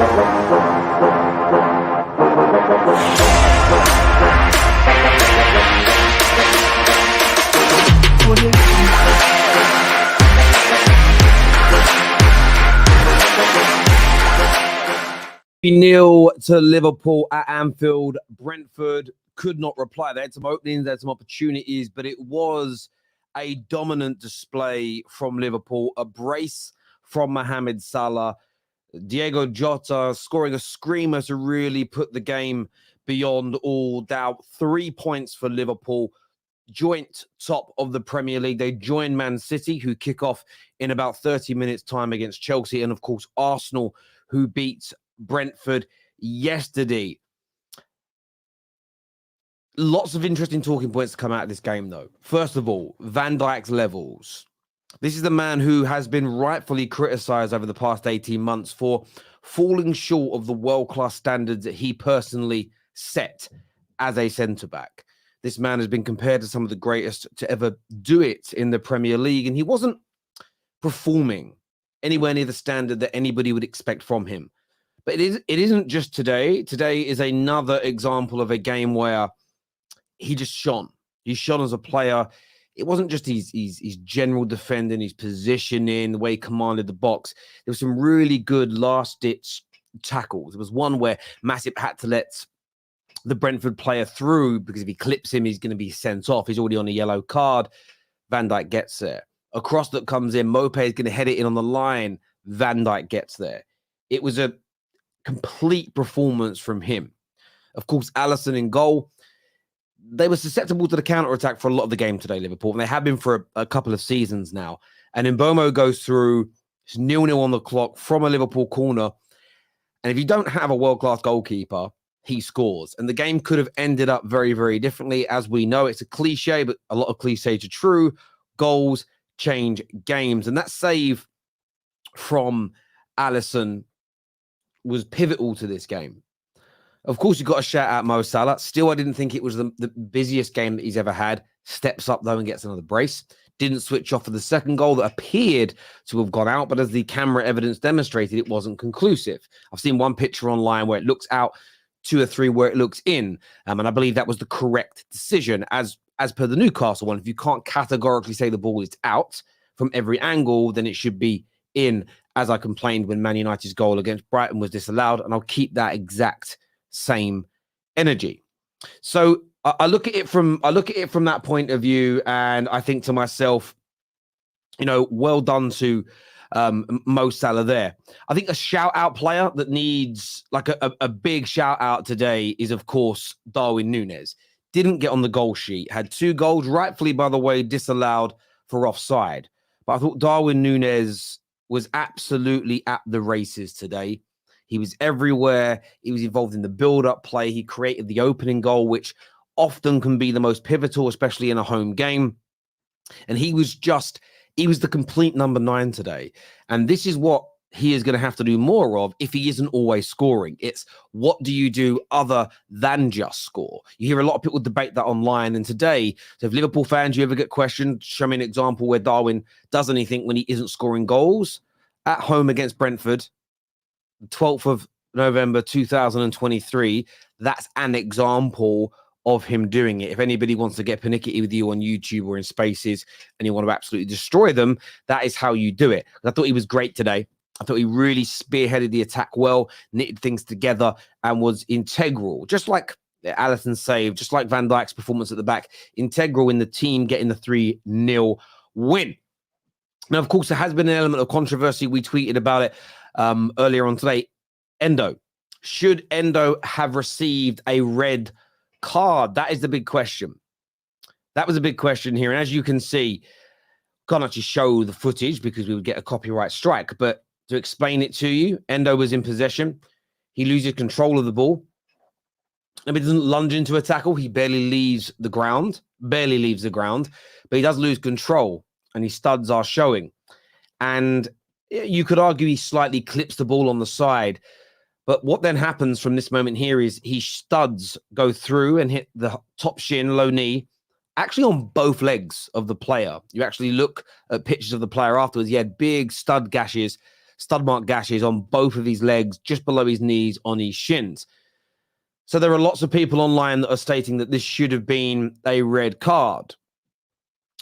Nil to Liverpool at Anfield. Brentford could not reply. They had some openings, they had some opportunities, but it was a dominant display from Liverpool. A brace from Mohamed Salah. Diego Jota scoring a screamer to really put the game beyond all doubt. 3 points for Liverpool. Joint top of the Premier League. They join Man City, who kick off in about 30 minutes' time against Chelsea. And, of course, Arsenal, who beat Brentford yesterday. Lots of interesting talking points to come out of this game, though. First of all, Van Dijk's levels. This is the man who has been rightfully criticised over the past 18 months for falling short of the world-class standards that he personally set as a centre-back. This man has been compared to some of the greatest to ever do it in the Premier League, and he wasn't performing anywhere near the standard that anybody would expect from him. But it isn't just today. Today is another example of a game where he just shone. He shone as a player. It wasn't just his general defending, his positioning, the way he commanded the box. There were some really good last-ditch tackles. There was one where Matip had to let the Brentford player through because if he clips him, he's going to be sent off. He's already on a yellow card. Van Dijk gets there. A cross that comes in, Mopé is going to head it in on the line. Van Dijk gets there. It was a complete performance from him. Of course, Allison in goal. They were susceptible to the counter-attack for a lot of the game today, Liverpool, and they have been for a couple of seasons now. And Mbomo goes through, it's 0-0 on the clock from a Liverpool corner. And if you don't have a world-class goalkeeper, he scores. And the game could have ended up very, very differently. As we know, it's a cliche, but a lot of cliches are true. Goals change games. And that save from Allison was pivotal to this game. Of course, you've got to shout out Mo Salah. Still, I didn't think it was the busiest game that he's ever had. Steps up, though, and gets another brace. Didn't switch off for the second goal that appeared to have gone out, but as the camera evidence demonstrated, it wasn't conclusive. I've seen one picture online where it looks out, 2 or 3 where it looks in, and I believe that was the correct decision. As per the Newcastle one, if you can't categorically say the ball is out from every angle, then it should be in, as I complained when Man United's goal against Brighton was disallowed, and I'll keep that exact same energy. So I look at it from that point of view, and I think to myself, well done to Mo Salah there. I think a shout out player that needs like a big shout out today is, of course, Darwin Núñez. Didn't get on the goal sheet, had 2 goals, rightfully, by the way, disallowed for offside. But I thought Darwin Núñez was absolutely at the races today. He was everywhere. He was involved in the build-up play. He created the opening goal, which often can be the most pivotal, especially in a home game. And he was the complete number 9 today. And this is what he is going to have to do more of if he isn't always scoring. It's what do you do other than just score? You hear a lot of people debate that online. And today, so if Liverpool fans, you ever get questioned, show me an example where Darwin does anything when he isn't scoring goals. At home against Brentford, 12th of November 2023, that's an example of him doing it. If anybody wants to get panicky with you on YouTube or in Spaces and you want to absolutely destroy them, that is how you do it. I thought he was great today. I thought he really spearheaded the attack well, knitted things together, and was integral. Just like Allison's save, just like Van Dijk's performance at the back, integral in the team getting the 3-0 win. Now, of course, there has been an element of controversy. We tweeted about it earlier on today. Endo. Should Endo have received a red card? That is the big question. That was a big question here. And as you can see, can't actually show the footage because we would get a copyright strike. But to explain it to you, Endo was in possession. He loses control of the ball. And he doesn't lunge into a tackle. He barely leaves the ground. But he does lose control. And his studs are showing. And you could argue he slightly clips the ball on the side. But what then happens from this moment here is his studs go through and hit the top shin, low knee, actually on both legs of the player. You actually look at pictures of the player afterwards. He had big stud gashes stud mark gashes on both of his legs, just below his knees, on his shins. So there are lots of people online that are stating that this should have been a red card.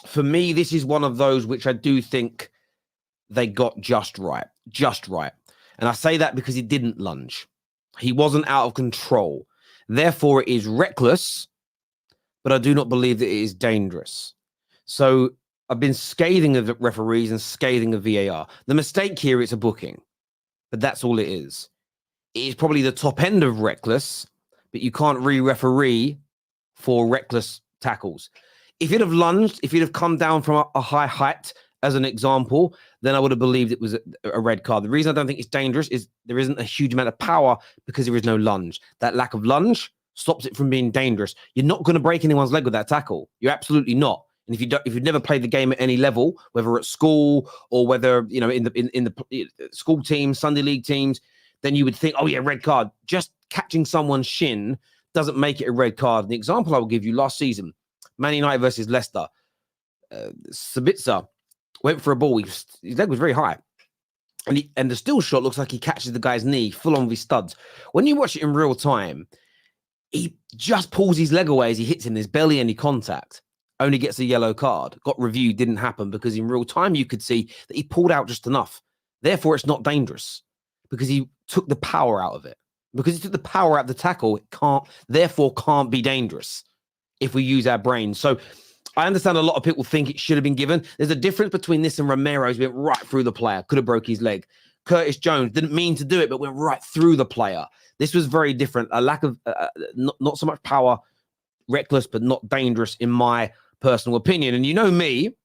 For me, this is one of those which I do think they got just right. And I say that because he didn't lunge. He wasn't out of control. Therefore, it is reckless, but I do not believe that it is dangerous. So I've been scathing of the referees and scathing of VAR. The mistake here is a booking, but that's all it is. It is probably the top end of reckless, but you can't re-referee for reckless tackles. If he'd have lunged, if he'd have come down from a high height, as an example, then I would have believed it was a red card. The reason I don't think it's dangerous is there isn't a huge amount of power because there is no lunge. That lack of lunge stops it from being dangerous. You're not going to break anyone's leg with that tackle. You're absolutely not. And if you've never played the game at any level, whether at school or whether in the school teams, Sunday league teams, then you would think, oh yeah, red card. Just catching someone's shin doesn't make it a red card. And the example I will give you last season, Man United versus Leicester, Sabitzer went for a ball. His leg was very high. And the still shot looks like he catches the guy's knee full on with his studs. When you watch it in real time, he just pulls his leg away as he hits him. There's barely any contact. Only gets a yellow card. Got reviewed, didn't happen because in real time you could see that he pulled out just enough. Therefore, it's not dangerous because he took the power out of it. Because he took the power out of the tackle, it can't be dangerous if we use our brains. So I understand a lot of people think it should have been given. There's a difference between this and Romero's went right through the player, could have broke his leg. Curtis Jones didn't mean to do it, but went right through the player. This was very different. A lack of, not so much power, reckless, but not dangerous in my personal opinion. And you know me,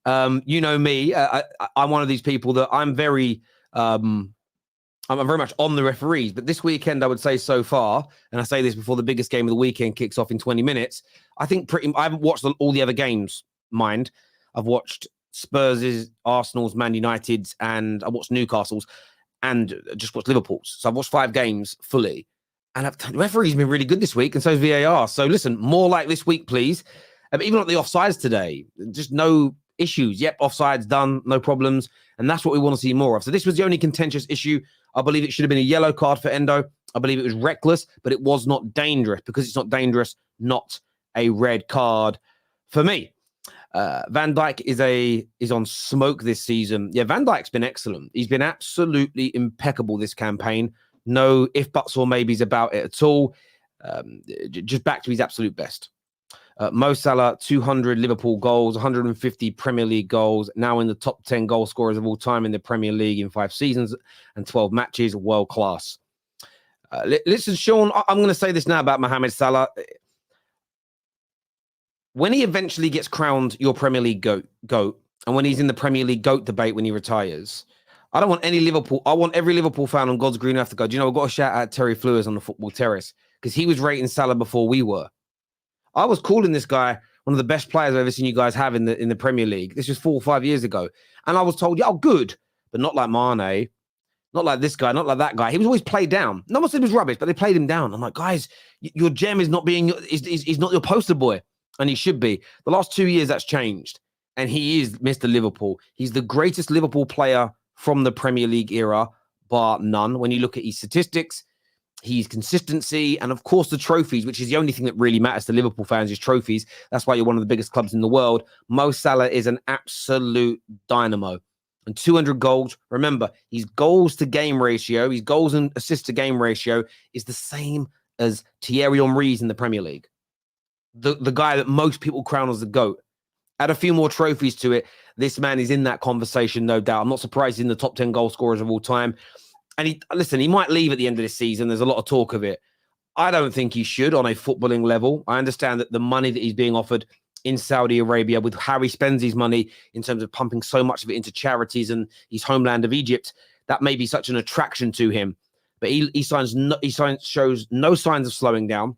I'm one of these people that I'm very much on the referees, but this weekend, I would say so far, and I say this before the biggest game of the weekend kicks off in 20 minutes, I haven't watched all the other games, mind. I've watched Spurs', Arsenal's, Man United's, and I watched Newcastle's, and just watched Liverpool's. So I've watched 5 games fully, and the referee's been really good this week, and so is VAR. So listen, more like this week, please. Even at the offsides today, just no issues. Yep, offsides done, no problems, and that's what we want to see more of. So this was the only contentious issue. I believe it should have been a yellow card for Endo. I believe it was reckless, but it was not dangerous. Because it's not dangerous, not a red card for me. Van Dijk is on smoke this season. Yeah, Van Dijk's been excellent. He's been absolutely impeccable this campaign. No if, buts, or maybes about it at all. Just back to his absolute best. Mo Salah, 200 Liverpool goals, 150 Premier League goals, now in the top 10 goal scorers of all time in the Premier League in 5 seasons and 12 matches, world class. Listen, Sean, I'm going to say this now about Mohamed Salah. When he eventually gets crowned your Premier League GOAT, and when he's in the Premier League GOAT debate when he retires, I don't want any Liverpool. I want every Liverpool fan on God's green earth to go, do you know, I've got to shout out Terry Flewers on the Football Terrace because he was rating Salah before we were. I was calling this guy one of the best players I've ever seen you guys have in the Premier League. This was 4 or 5 years ago. And I was told, yeah, good, but not like Mane, not like this guy, not like that guy. He was always played down. No one said he was rubbish, but they played him down. I'm like, guys, your gem is not is not your poster boy. And he should be. The last 2 years, that's changed. And he is Mr. Liverpool. He's the greatest Liverpool player from the Premier League era, bar none. When you look at his statistics, his consistency, and of course the trophies, which is the only thing that really matters to Liverpool fans, is trophies. That's why you're one of the biggest clubs in the world. Mo Salah is an absolute dynamo. And 200 goals. Remember, his goals to game ratio, his goals and assists to game ratio is the same as Thierry Henry's in the Premier League. The guy that most people crown as the GOAT. Add a few more trophies to it. This man is in that conversation, no doubt. I'm not surprised he's in the top 10 goal scorers of all time. And he might leave at the end of this season. There's a lot of talk of it. I don't think he should on a footballing level. I understand that the money that he's being offered in Saudi Arabia, with how he spends his money in terms of pumping so much of it into charities and his homeland of Egypt, that may be such an attraction to him. But he shows no signs of slowing down.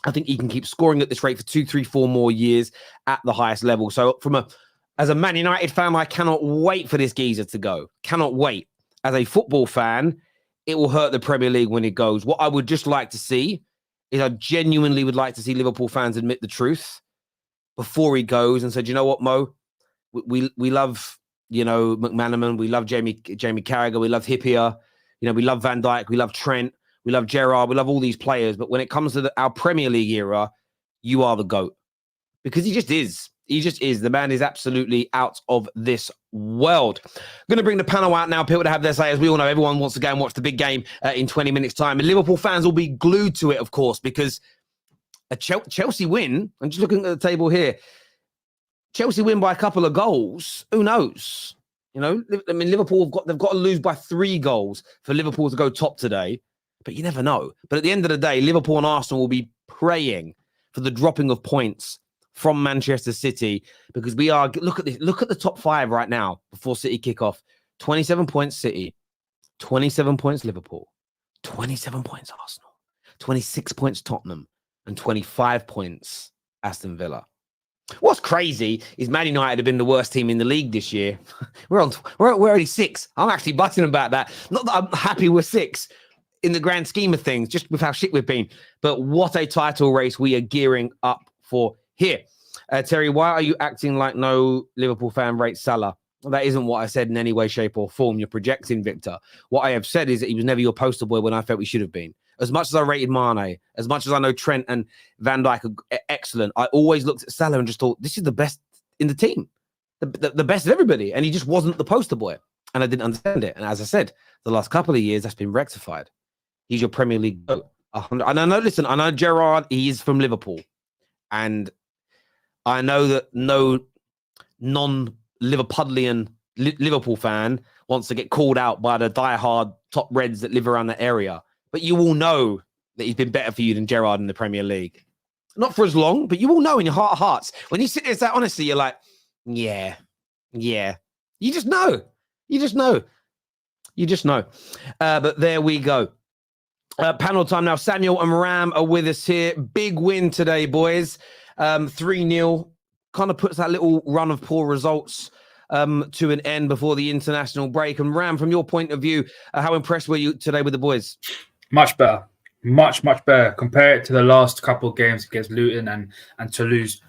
I think he can keep scoring at this rate for 2, 3, 4 more years at the highest level. So as a Man United fan, I cannot wait for this geezer to go. Cannot wait. As a football fan, it will hurt the Premier League when it goes. What I would just like to see is I genuinely would like to see Liverpool fans admit the truth before he goes and say, do you know what, Mo? We love McManaman. We love Jamie Carragher. We love Hippier. We love Van Dijk. We love Trent. We love Gerrard. We love all these players. But when it comes to our Premier League era, you are the GOAT. Because he just is. He just is. The man is absolutely out of this world. I'm going to bring the panel out now, people to have their say. As we all know, everyone wants to go and watch the big game in 20 minutes' time. And Liverpool fans will be glued to it, of course, because a Chelsea win, I'm just looking at the table here, Chelsea win by a couple of goals, who knows? Liverpool they've got to lose by 3 goals for Liverpool to go top today. But you never know. But at the end of the day, Liverpool and Arsenal will be praying for the dropping of points from Manchester City, because we are, look at the top 5 right now before City kick off. 27 points City, 27 points Liverpool, 27 points Arsenal, 26 points Tottenham, and 25 points Aston Villa. What's crazy is Man United have been the worst team in the league this year. We're already 6. I'm actually buzzing about that. Not that I'm happy we're 6 in the grand scheme of things, just with how shit we've been. But what a title race we are gearing up for here. Terry, why are you acting like no Liverpool fan rates Salah? Well, that isn't what I said in any way, shape, or form. You're projecting, Victor. What I have said is that he was never your poster boy when I felt we should have been. As much as I rated Mane, as much as I know Trent and Van Dijk are excellent, I always looked at Salah and just thought, this is the best in the team, the best of everybody. And he just wasn't the poster boy. And I didn't understand it. And as I said, the last couple of years, that's been rectified. He's your Premier League GOAT. And I know Gerrard, he is from Liverpool. And I know that no non-Liverpudlian Liverpool fan wants to get called out by the diehard top Reds that live around that area. But you all know that he's been better for you than Gerrard in the Premier League. Not for as long, but you all know in your heart of hearts. When you sit there and say, honestly, you're like, yeah. You just know. But there we go. Panel time now. Samuel and Ram are with us here. Big win today, boys. 3-0. Kind of puts that little run of poor results to an end before the international break. And Ram, from your point of view, how impressed were you today with the boys? Much better. Much better. Compare it to the last couple of games against Luton and Toulouse.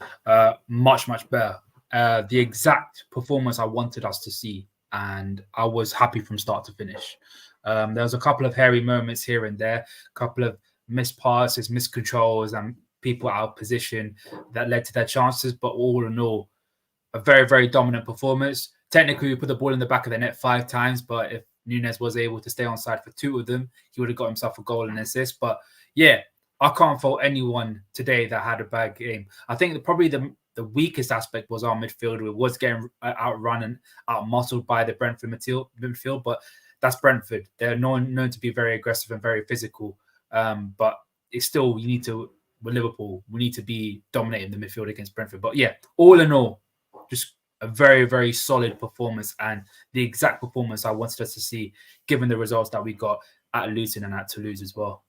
Much better. The exact performance I wanted us to see. And I was happy from start to finish. There was a couple of hairy moments here and there, a couple of missed passes, missed controls, and people out of position that led to their chances. But all in all, a very, very dominant performance. Technically, we put the ball in the back of the net 5 times, but if Nunes was able to stay on side for 2 of them, he would have got himself a goal and assist. But yeah, I can't fault anyone today that had a bad game. I think probably the weakest aspect was our midfield. We was getting outrun and out-muscled by the Brentford midfield, but that's Brentford. They're known to be very aggressive and very physical. But it's still, with Liverpool, we need to be dominating the midfield against Brentford. But yeah, all in all, just a very, very solid performance and the exact performance I wanted us to see, given the results that we got at Luton and at Toulouse as well.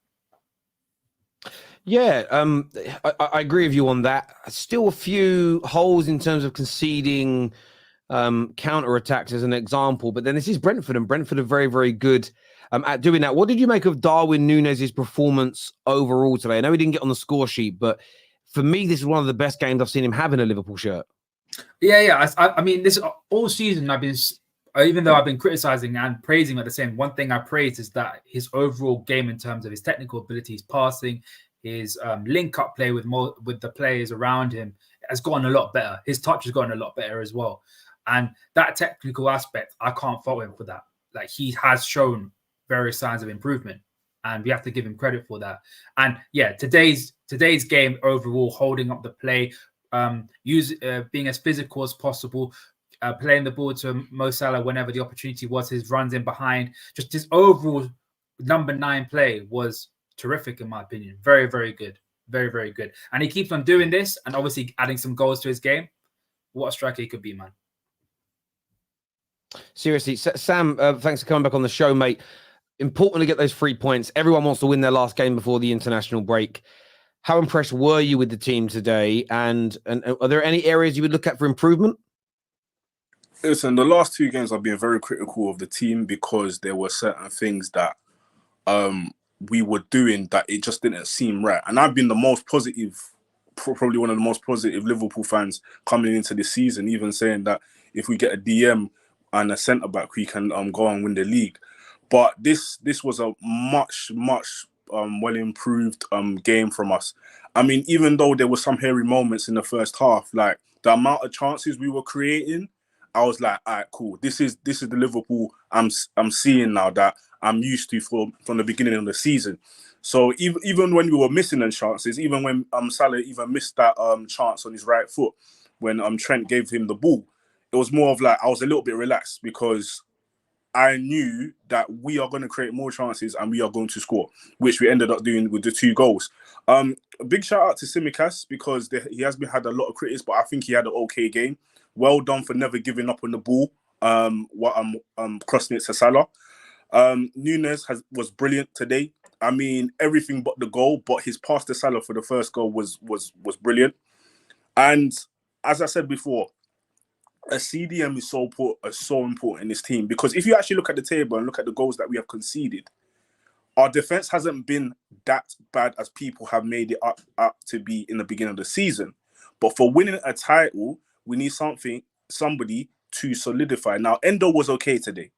Yeah, I agree with you on that. Still a few holes in terms of conceding counter-attacks as an example, but then this is Brentford, and Brentford are very, very good at doing that. What did you make of Darwin Núñez's performance overall today? I know he didn't get on the score sheet, but for me, this is one of the best games I've seen him have in a Liverpool shirt. Yeah. I mean, this all season I've been, even though I've been criticizing and praising at the same, one thing I praise is that his overall game in terms of his technical ability, his passing, his link-up play with the players around him has gotten a lot better. His touch has gotten a lot better as well. And that technical aspect, I can't fault him for that. Like, he has shown various signs of improvement, and we have to give him credit for that. And yeah, today's game overall, holding up the play, being as physical as possible, playing the ball to Mo Salah whenever the opportunity was, his runs in behind, just his overall number 9 play was terrific in my opinion. Very, very good. Very, very good. And he keeps on doing this and obviously adding some goals to his game. What a striker he could be, man. Seriously, Sam, thanks for coming back on the show, mate. Important to get those 3 points. Everyone wants to win their last game before the international break. How impressed were you with the team today? And are there any areas you would look at for improvement? Listen, the last 2 games I've been very critical of the team because there were certain things that we were doing that it just didn't seem right. And I've been the most positive, probably one of the most positive Liverpool fans coming into this season, even saying that if we get a DM and a centre back who can go and win the league. But this was a much well improved game from us. I mean, even though there were some hairy moments in the first half, like the amount of chances we were creating, I was like, all right, cool. This is the Liverpool I'm seeing now that I'm used to from the beginning of the season. So even when we were missing the chances, even when Salah even missed that chance on his right foot, when Trent gave him the ball, it was more of like I was a little bit relaxed because I knew that we are going to create more chances and we are going to score, which we ended up doing with the 2 goals. A big shout out to Tsimikas because he has had a lot of critics, but I think he had an okay game. Well done for never giving up on the ball. Crossing it to Salah. Nunes was brilliant today. I mean, everything but the goal, but his pass to Salah for the first goal was brilliant. And as I said before, a CDM is so important in this team because if you actually look at the table and look at the goals that we have conceded, our defense hasn't been that bad as people have made it up to be in the beginning of the season. But for winning a title, we need somebody to solidify. Now, Endo was okay today,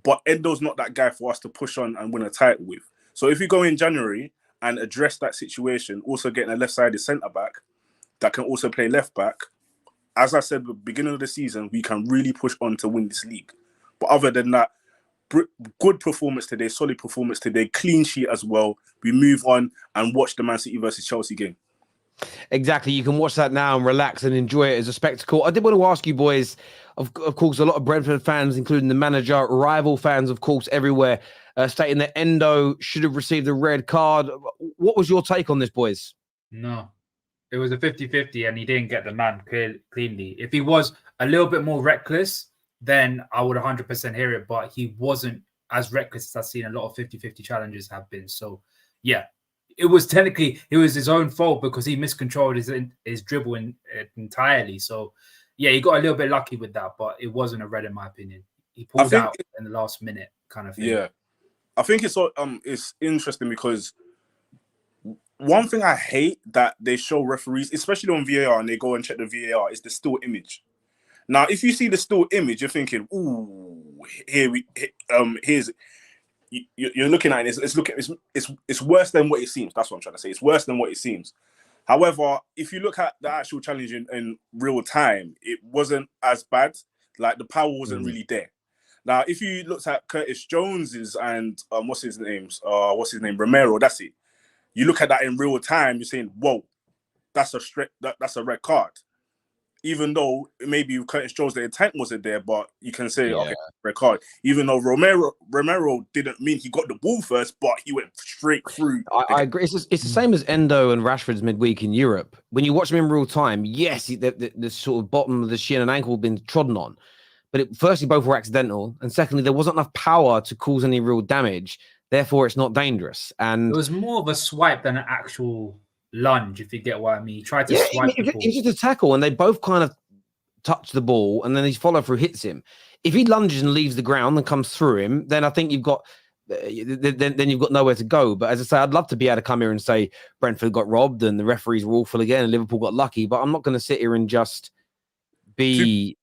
but Endo's not that guy for us to push on and win a title with. So if you go in January and address that situation, also getting a left-sided centre-back that can also play left-back, as I said at the beginning of the season, we can really push on to win this league. But other than that, good performance today, solid performance today, clean sheet as well. We move on and watch the Man City versus Chelsea game. Exactly. You can watch that now and relax and enjoy it as a spectacle. I did want to ask you boys, of course, a lot of Brentford fans, including the manager, rival fans, of course, everywhere, stating that Endo should have received a red card. What was your take on this, boys? No. It was a 50-50 and he didn't get the man cleanly. If he was a little bit more reckless, then I would 100% hear it. But he wasn't as reckless as I've seen a lot of 50-50 challenges have been. So, yeah, it was his own fault because he miscontrolled his dribble entirely. So, yeah, he got a little bit lucky with that, but it wasn't a red in my opinion. He pulled out in the last minute kind of thing. Yeah, I think it's interesting because one thing I hate that they show referees, especially on VAR, and they go and check the VAR, is the still image. Now, if you see the still image, you're thinking, "Ooh, here's." You're looking at it. It's worse than what it seems. That's what I'm trying to say. It's worse than what it seems. However, if you look at the actual challenge in real time, it wasn't as bad. Like the power wasn't really there. Now, if you looked at Curtis Jones's and what's his name, Romero, that's it. You look at that in real time, you're saying, "Whoa, that's a red card." Even though maybe Curtis Jones, the intent wasn't there, but you can say, "Okay, red card." Even though Romero didn't mean he got the ball first, but he went straight through. I agree. It's the same as Endo and Rashford's midweek in Europe. When you watch them in real time, yes, the sort of bottom of the shin and ankle been trodden on, but firstly, both were accidental, and secondly, there wasn't enough power to cause any real damage. Therefore, it's not dangerous. And it was more of a swipe than an actual lunge, if you get what I mean. He tried to swipe the ball. It's just a tackle, and they both kind of touch the ball, and then his follow-through hits him. If he lunges and leaves the ground and comes through him, then I think you've got nowhere to go. But as I say, I'd love to be able to come here and say Brentford got robbed and the referees were awful again and Liverpool got lucky. But I'm not going to sit here and just be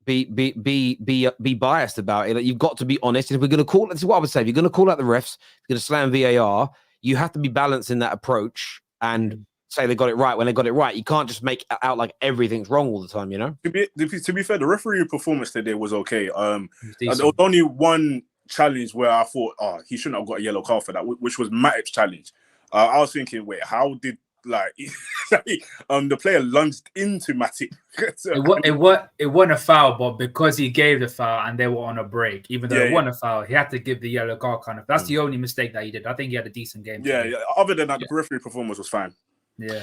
biased about it. Like, you've got to be honest. And if we're going to call, this is what I would say. If you're going to call out the refs, you're going to slam VAR, you have to be balanced in that approach and say they got it right when they got it right. You can't just make out like everything's wrong all the time, you know? To be fair, the referee performance today was okay. There was only one challenge where I thought, he shouldn't have got a yellow card for that, which was Matip's challenge. I was thinking, wait, how did the player lunged into Matip? it wasn't a foul, but because he gave the foul and they were on a break, even though it wasn't a foul, he had to give the yellow card kind of. That's the only mistake that he did. I think he had a decent game. Yeah. Other than that, the referee performance was fine. Yeah.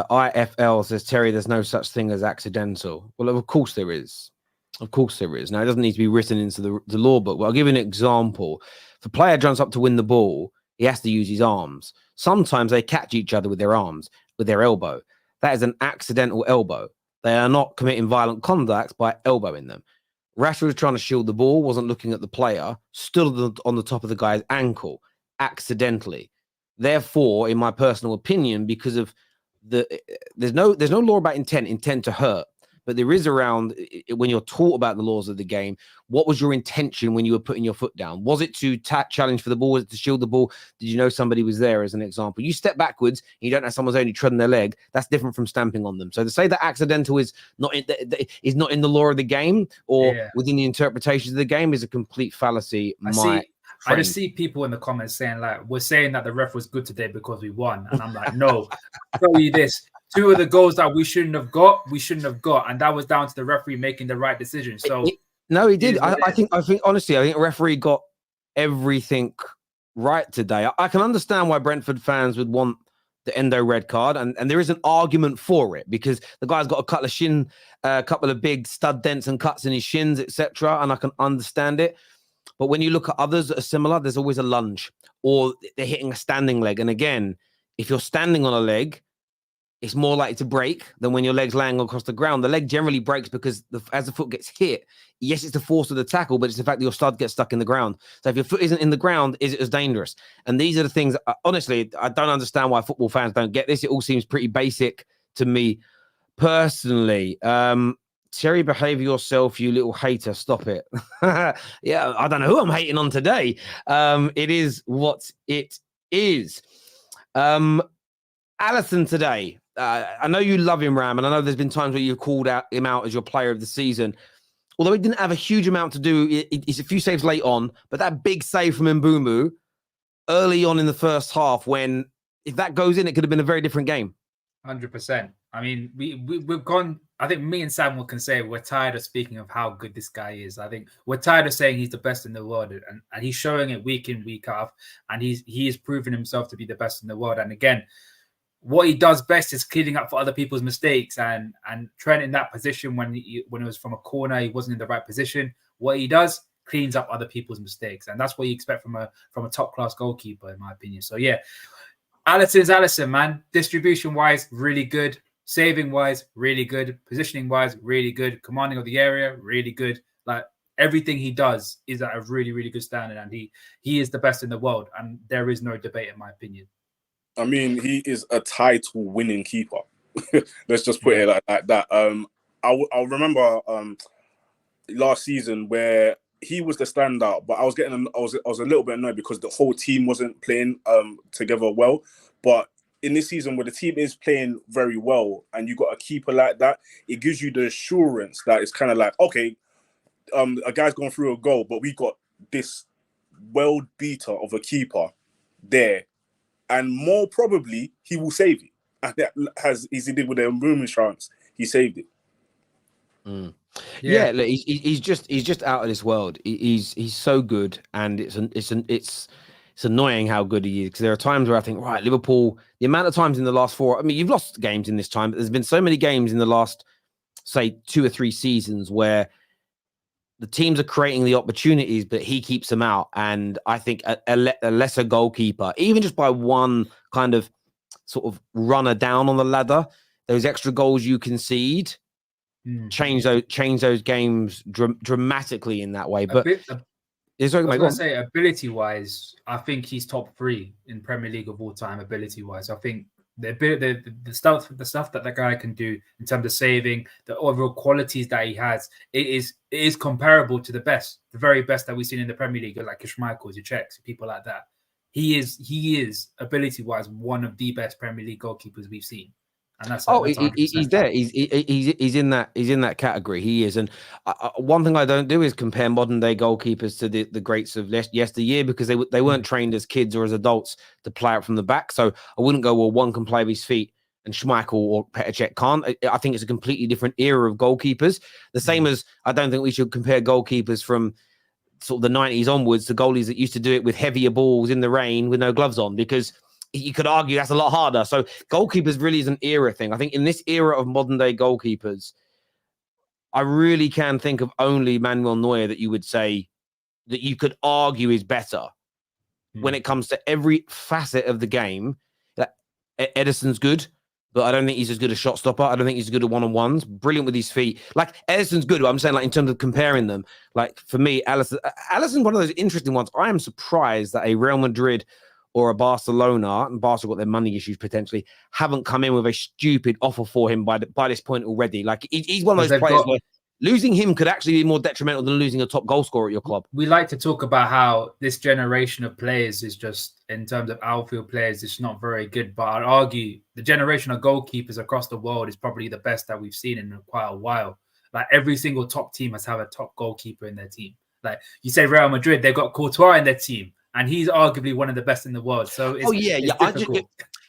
IFL says, Terry, there's no such thing as accidental. Well, of course there is. Of course there is. Now, it doesn't need to be written into the law book. Well, I'll give you an example. If a player jumps up to win the ball, he has to use his arms. Sometimes they catch each other with their arms, with their elbow. That is an accidental elbow. They are not committing violent conduct by elbowing them. Rashford was trying to shield the ball, wasn't looking at the player, stood on the top of the guy's ankle, accidentally. Therefore, in my personal opinion, because of there's no law about intent to hurt, but there is around when you're taught about the laws of the game. What was your intention when you were putting your foot down? Was it to challenge for the ball? Was it to shield the ball? Did you know somebody was there, as an example? You step backwards and you don't know someone's only treading their leg. That's different from stamping on them. So to say that accidental is not in the law of the game or within the interpretations of the game is a complete fallacy. I just see people in the comments saying, like, we're saying that the ref was good today because we won. And I'm like, no, tell you this. 2 of the goals that we shouldn't have got. And that was down to the referee making the right decision. So no, he did. I think honestly, I think the referee got everything right today. I can understand why Brentford fans would want the Endo red card, and there is an argument for it because the guy's got a couple of big stud dents and cuts in his shins, etc. And I can understand it. But when you look at others that are similar, there's always a lunge or they're hitting a standing leg. And again, if you're standing on a leg, it's more likely to break than when your leg's laying across the ground. The leg generally breaks because as the foot gets hit, yes, it's the force of the tackle, but it's the fact that your stud gets stuck in the ground. So if your foot isn't in the ground, is it as dangerous? And these are the things, honestly, I don't understand why football fans don't get this. It all seems pretty basic to me personally. Terry, behave yourself, you little hater. Stop it. Yeah, I don't know who I'm hating on today. It is what it is. Allison today. I know you love him, Ram, and I know there's been times where you've called him out as your player of the season. Although he didn't have a huge amount to do, it's a few saves late on, but that big save from Mbumu early on in the first half, when if that goes in, it could have been a very different game. 100%. I mean, we've gone. I think me and Samuel can say we're tired of speaking of how good this guy is. I think we're tired of saying he's the best in the world, and he's showing it week in, week out, and he is proving himself to be the best in the world. And again, what he does best is cleaning up for other people's mistakes. And Trent in that position when it was from a corner, he wasn't in the right position. What he does, cleans up other people's mistakes, and that's what you expect from a top class goalkeeper, in my opinion. So yeah, Allison's Allison, man. Distribution wise, really good. Saving wise, really good. Positioning wise, really good. Commanding of the area, really good. Like everything he does is at a really, really good standard, and he is the best in the world, and there is no debate, in my opinion. I mean, he is a title-winning keeper. Let's just put it like that. I'll remember last season where he was the standout, but I was a little bit annoyed because the whole team wasn't playing together well. But in this season, where the team is playing very well, and you got a keeper like that, it gives you the assurance that it's kind of like, okay, a guy's gone through a goal, but we got this world beater of a keeper there. And more probably, he will save it. And that as he did with the rumours chance, he saved it. Yeah, look, he's just out of this world. He's so good, and it's annoying how good he is, because there are times where I think, right, Liverpool, the amount of times in the last 4, I mean, you've lost games in this time, but there's been so many games in the last, say, 2 or 3 seasons where the teams are creating the opportunities, but he keeps them out. And I think a lesser goalkeeper, even just by one kind of sort of runner down on the ladder, those extra goals you concede change those games dramatically in that way. But I was going to say, ability-wise, I think he's top 3 in Premier League of all time. Ability-wise, I think the stuff that guy can do in terms of saving, the overall qualities that he has, it is comparable to the very best that we've seen in the Premier League, like Schmeichel, your Czechs, people like that. He is ability-wise one of the best Premier League goalkeepers we've seen. And that's he's there. He's in that category. He is. And one thing I don't do is compare modern day goalkeepers to the greats of yesteryear, because they weren't trained as kids or as adults to play out from the back. So I wouldn't go, well, one can play with his feet and Schmeichel or Petr Cech can't. I think it's a completely different era of goalkeepers. The same as I don't think we should compare goalkeepers from sort of the 90s onwards to goalies that used to do it with heavier balls in the rain with no gloves on, because you could argue that's a lot harder. So goalkeepers really is an era thing. I think in this era of modern day goalkeepers, I really can think of only Manuel Neuer that you would say that you could argue is better when it comes to every facet of the game. That Edison's good, but I don't think he's as good a shot stopper. I don't think he's as good at one-on-ones. Brilliant with his feet. Like Edison's good, but I'm saying, like, in terms of comparing them, like for me, Allison's one of those interesting ones. I am surprised that a Real Madrid or a Barcelona, and Barca got their money issues potentially, haven't come in with a stupid offer for him by this point already. Like he's one of those players where losing him could actually be more detrimental than losing a top goal scorer at your club. We like to talk about how this generation of players is just, in terms of outfield players, it's not very good. But I'd argue the generation of goalkeepers across the world is probably the best that we've seen in quite a while. Like every single top team has had a top goalkeeper in their team. Like you say Real Madrid, they've got Courtois in their team, and he's arguably one of the best in the world. So it's difficult.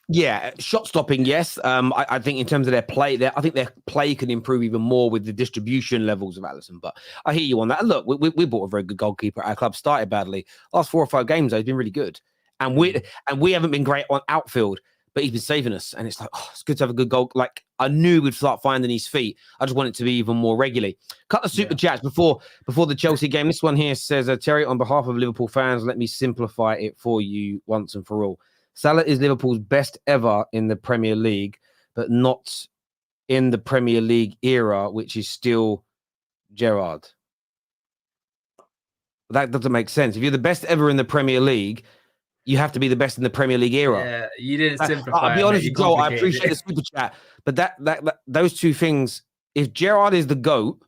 Yeah, shot stopping, yes. I think in terms of their play, I think their play can improve even more with the distribution levels of Allison. But I hear you on that. And look, we bought a very good goalkeeper. Our club started badly. Last 4 or 5 games, though, he's been really good. And we haven't been great on outfield, but he's been saving us. And it's like, it's good to have a good goal. Like I knew we'd start finding his feet. I just want it to be even more regularly. Cut the super chats before the Chelsea game. This one here says, Terry, on behalf of Liverpool fans, let me simplify it for you once and for all. Salah is Liverpool's best ever in the Premier League, but not in the Premier League era, which is still Gerrard. That doesn't make sense. If you're the best ever in the Premier League, you have to be the best in the Premier League era. Yeah, you didn't simplify. I'll be honest with you, Joel, I appreciate the super chat, but that those two things, if Gerrard is the GOAT,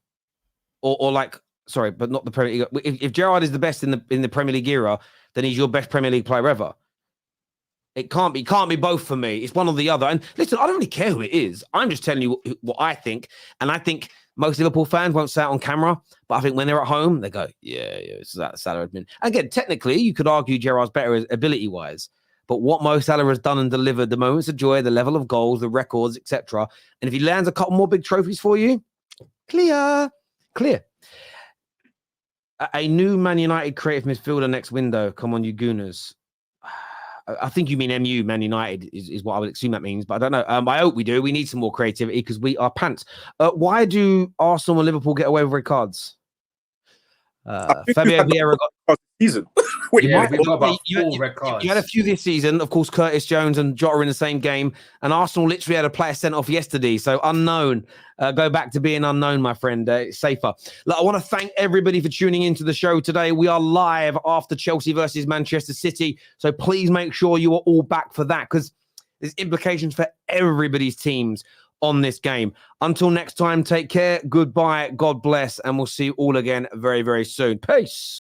or like, sorry, but not the Premier League. If Gerrard is the best in the Premier League era, then he's your best Premier League player ever. It can't be both for me. It's one or the other. And listen, I don't really care who it is. I'm just telling you what I think. And I think most Liverpool fans won't say it on camera, but I think when they're at home, they go, yeah, it's that Salah admin. Again, technically, you could argue Gerrard's better ability-wise. But what Mo Salah has done and delivered, the moments of joy, the level of goals, the records, etc. And if he lands a couple more big trophies for you, clear. A new Man United creative midfielder next window. Come on, you gooners. I think you mean MU, Man United, is what I would assume that means, but I don't know. I hope we do. We need some more creativity because we are pants. Why do Arsenal and Liverpool get away with red cards? Fabio Vieira got season. We got about 4 red cards. You had a few this season. Of course, Curtis Jones and Jota are in the same game, and Arsenal literally had a player sent off yesterday. So unknown. Go back to being unknown, my friend. It's safer. Look, I want to thank everybody for tuning into the show today. We are live after Chelsea versus Manchester City. So please make sure you are all back for that because there's implications for everybody's teams on this game. Until next time, take care. Goodbye. God bless. And we'll see you all again very, very soon. Peace.